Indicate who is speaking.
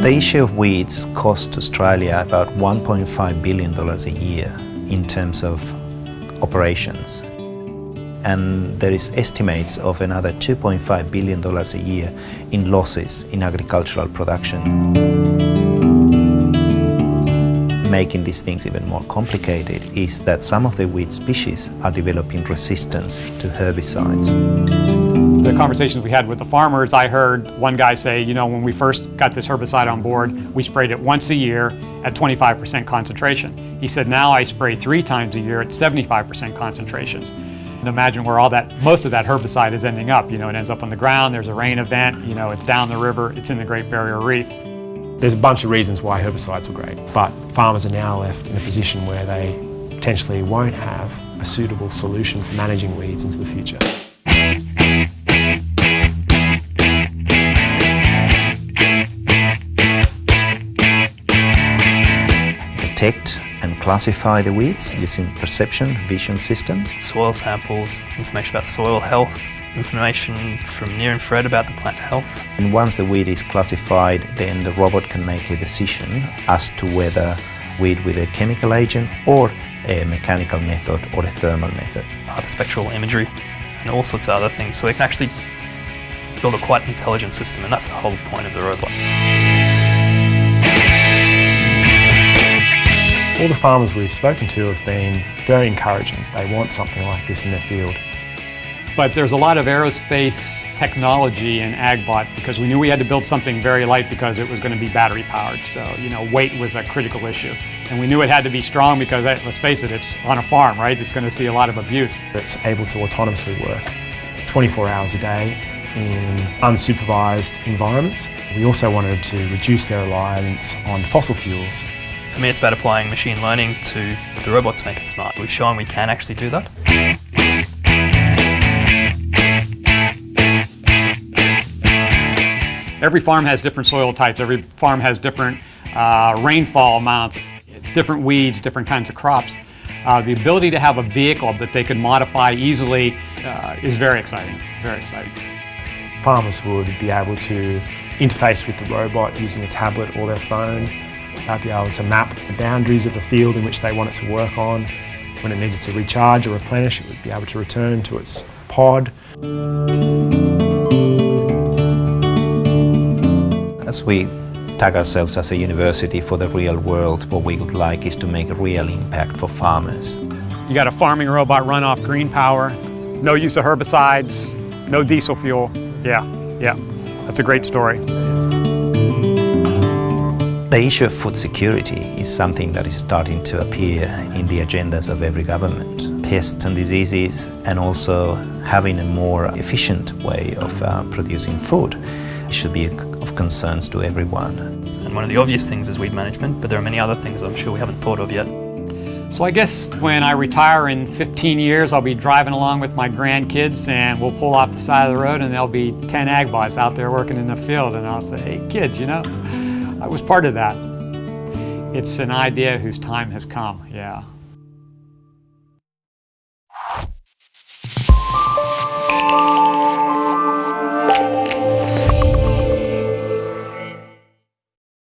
Speaker 1: The issue of weeds cost Australia about $1.5 billion a year in terms of operations. And there is estimates of another $2.5 billion a year in losses in agricultural production. Making these things even more complicated is that some of the weed species are developing resistance to herbicides.
Speaker 2: The conversations we had with the farmers, I heard one guy say, you know, when we first got this herbicide on board, we sprayed it once a year at 25% concentration. He said, now I spray 3 times a year at 75% concentrations. And imagine where most of that herbicide is ending up. You know, it ends up on the ground, there's a rain event, you know, it's down the river, it's in the Great Barrier Reef.
Speaker 3: There's a bunch of reasons why herbicides were great, but farmers are now left in a position where they potentially won't have a suitable solution for managing weeds into the future.
Speaker 1: Detect and classify the weeds using perception vision systems.
Speaker 4: Soil samples, information about soil health, information from near infrared about the plant health.
Speaker 1: And once the weed is classified, then the robot can make a decision as to whether weed with a chemical agent or a mechanical method or a thermal method.
Speaker 4: Hyperspectral imagery and all sorts of other things. So we can actually build a quite intelligent system, and that's the whole point of the robot.
Speaker 3: All the farmers we've spoken to have been very encouraging. They want something like this in their field.
Speaker 2: But there's a lot of aerospace technology in AgBot because we knew we had to build something very light because it was going to be battery powered. So, you know, weight was a critical issue. And we knew it had to be strong because, let's face it, it's on a farm, right? It's going to see a lot of abuse.
Speaker 3: It's able to autonomously work 24 hours a day in unsupervised environments. We also wanted to reduce their reliance on fossil fuels.
Speaker 4: For me, it's about applying machine learning to the robot to make it smart. We've shown we can actually do that.
Speaker 2: Every farm has different soil types, every farm has different rainfall amounts, different weeds, different kinds of crops. The ability to have a vehicle that they can modify easily is very exciting, very exciting.
Speaker 3: Farmers would be able to interface with the robot using a tablet or their phone. They'd be able to map the boundaries of the field in which they want it to work on. When it needed to recharge or replenish, it would be able to return to its pod.
Speaker 1: As we tag ourselves as a university for the real world, what we would like is to make a real impact for farmers.
Speaker 2: You got a farming robot run off green power, no use of herbicides, no diesel fuel. Yeah, that's a great story.
Speaker 1: The issue of food security is something that is starting to appear in the agendas of every government. Pests and diseases, and also having a more efficient way of producing food should be of concerns to everyone.
Speaker 4: And one of the obvious things is weed management, but there are many other things I'm sure we haven't thought of yet.
Speaker 2: So I guess when I retire in 15 years, I'll be driving along with my grandkids and we'll pull off the side of the road and there'll be 10 AgBots out there working in the field, and I'll say, hey kids, you know, I was part of that. It's an idea whose time has come, yeah.